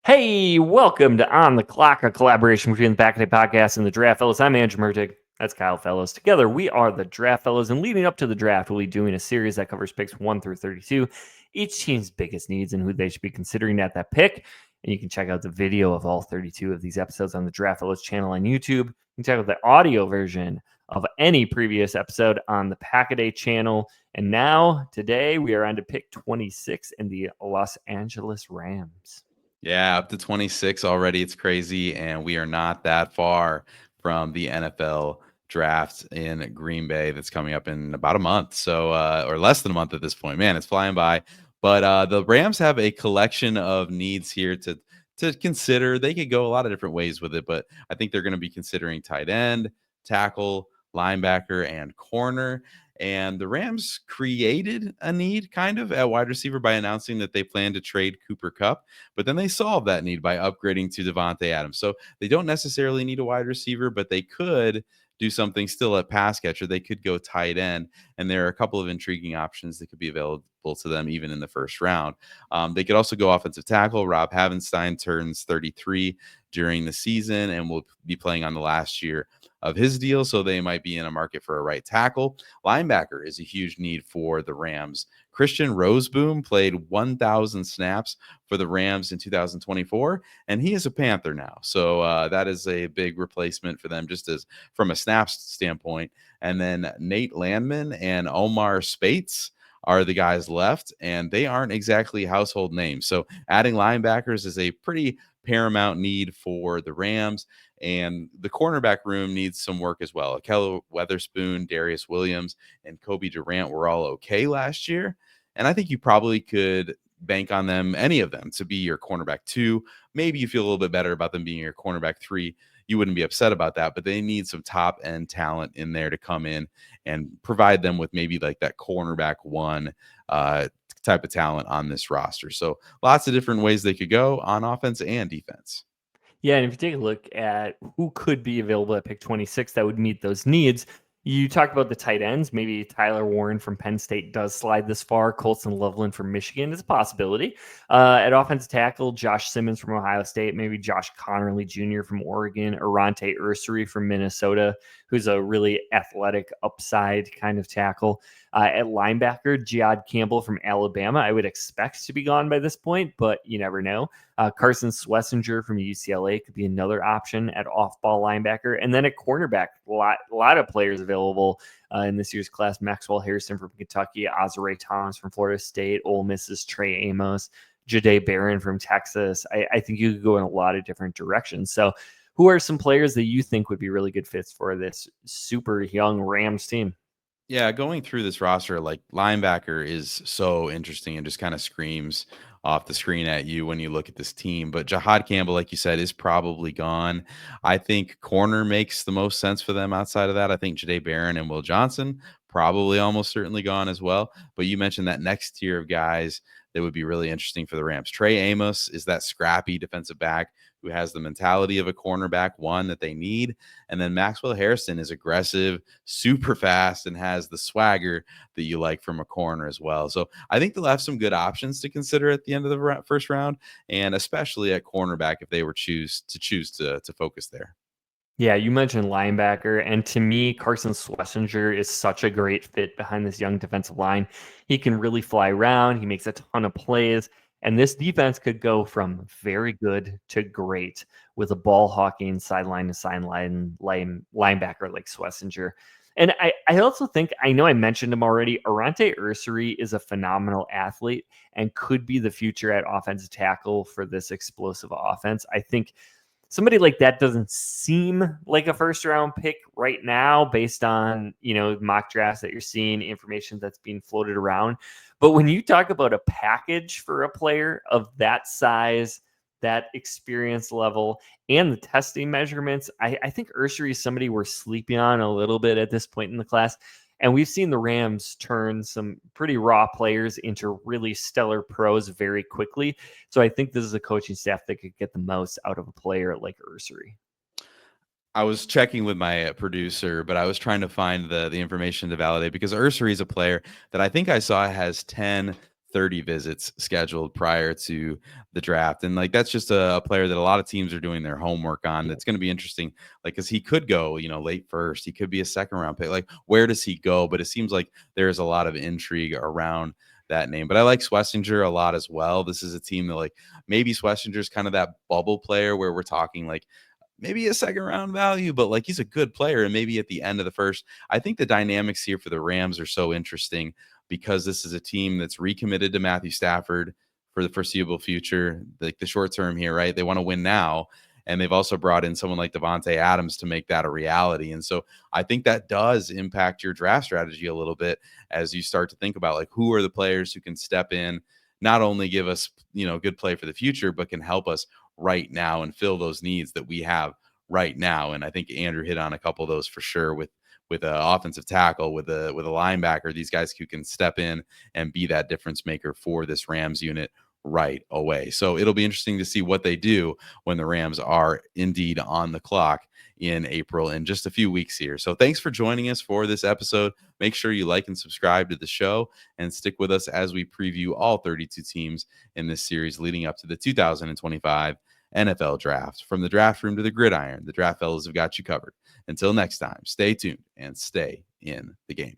Hey, welcome to On the Clock, a collaboration between the Back of the Podcast and the Draft Fellows. I'm Andrew Mertig. That's Kyle Fellows. Together, we are the Draft Fellows, and leading up to the draft, we'll be doing a series that covers picks 1 through 32, each team's biggest needs and who they should be considering at that pick. And you can check out the video of all 32 of these episodes on the Draft Fellows channel on YouTube. You can check out the audio version of any previous episode on the Pack-A-Day channel. And now, today, we are on to pick 26 in the Los Angeles Rams. Yeah, up to 26 already. It's crazy. And we are not that far from the NFL draft in Green Bay that's coming up in about a month. So, or less than a month at this point. Man, it's flying by. But the Rams have a collection of needs here to consider. They could go a lot of different ways with it, but I think they're going to be considering tight end, tackle, linebacker, and corner. And the Rams created a need kind of at wide receiver by announcing that they plan to trade Cooper Kupp, but then they solved that need by upgrading to Devontae Adams. So they don't necessarily need a wide receiver, but they could do something still at pass catcher. They could go tight end, and there are a couple of intriguing options that could be available to them even in the first round. They could also go offensive tackle. Rob Havenstein turns 33 during the season and will be playing on the last year of his deal, so they might be in a market for a right tackle. Linebacker is a huge need for the Rams. Christian Roseboom played 1,000 snaps for the Rams in 2024, and he is a Panther now. So that is a big replacement for them, just as from a snaps standpoint. And then Nate Landman and Omar Spates are the guys left, and they aren't exactly household names. So adding linebackers is a pretty paramount need for the Rams. And the cornerback room needs some work as well. Ahkello Witherspoon, Darius Williams, and Kobe Durant were all okay last year. And I think you probably could bank on them, any of them, to be your cornerback 2. Maybe you feel a little bit better about them being your cornerback 3. You wouldn't be upset about that, but they need some top end talent in there to come in and provide them with maybe like that cornerback 1 type of talent on this roster. So lots of different ways they could go on offense and defense. Yeah, and if you take a look at who could be available at pick 26 that would meet those needs, you talk about the tight ends. Maybe Tyler Warren from Penn State does slide this far. Colson Loveland from Michigan is a possibility. At offensive tackle, Josh Simmons from Ohio State, maybe Josh Connerly Jr. from Oregon, Arante Ursary from Minnesota, who's a really athletic upside kind of tackle. At linebacker, Jihad Campbell from Alabama, I would expect to be gone by this point, but you never know. Carson Schlesinger from UCLA could be another option at off-ball linebacker. And then at cornerback, a lot of players available in this year's class. Maxwell Harrison from Kentucky, Azare Thomas from Florida State, Ole Miss's Trey Amos, Jahdae Barron from Texas. I think you could go in a lot of different directions. So who are some players that you think would be really good fits for this super young Rams team? Yeah, going through this roster, like linebacker is so interesting and just kind of screams off the screen at you when you look at this team. But Jihad Campbell, like you said, is probably gone. I think corner makes the most sense for them outside of that. I think Jahdae Barron and Will Johnson probably almost certainly gone as well. But you mentioned that next tier of guys that would be really interesting for the Rams. Trey Amos is that scrappy defensive back who has the mentality of a cornerback 1 that they need. And then Maxwell Harrison is aggressive, super fast, and has the swagger that you like from a corner as well. So I think they'll have some good options to consider at the end of the first round, and especially at cornerback if they were choose to focus there. Yeah, you mentioned linebacker, and to me, Carson Schlesinger is such a great fit behind this young defensive line. He can really fly around. He makes a ton of plays, and this defense could go from very good to great with a ball hawking sideline to sideline linebacker like Schlesinger. And I also think, I know I mentioned him already, Arante Ursary is a phenomenal athlete and could be the future at offensive tackle for this explosive offense. I think somebody like that doesn't seem like a first round pick right now based on, mock drafts that you're seeing, information that's being floated around. But when you talk about a package for a player of that size, that experience level, and the testing measurements, I think Ursary is somebody we're sleeping on a little bit at this point in the class. And we've seen the Rams turn some pretty raw players into really stellar pros very quickly. So I think this is a coaching staff that could get the most out of a player like Ursary. I was checking with my producer, but I was trying to find the information to validate because Ursary is a player that I think I saw has 10, 30 visits scheduled prior to the draft. And like that's just a player that a lot of teams are doing their homework on. That's going to be interesting. Like, because he could go, late first, he could be a second round pick. Like, where does he go? But it seems like there's a lot of intrigue around that name. But I like Swessinger a lot as well. This is a team that like maybe Swessinger's kind of that bubble player where we're talking like maybe a second round value, but like he's a good player. And maybe at the end of the first, I think the dynamics here for the Rams are so interesting because this is a team that's recommitted to Matthew Stafford for the foreseeable future, like the short term here, right? They want to win now. And they've also brought in someone like Devontae Adams to make that a reality. And so I think that does impact your draft strategy a little bit as you start to think about like who are the players who can step in, not only give us, good play for the future, but can help us right now and fill those needs that we have right now. And I think Andrew hit on a couple of those for sure with an offensive tackle, with a linebacker, these guys who can step in and be that difference maker for this Rams unit right away. So it'll be interesting to see what they do when the Rams are indeed on the clock in April in just a few weeks here. So thanks for joining us for this episode. Make sure you like and subscribe to the show and stick with us as we preview all 32 teams in this series leading up to the 2025 NFL Draft. From the draft room to the gridiron, the Draft Fellows have got you covered. Until next time, stay tuned and stay in the game.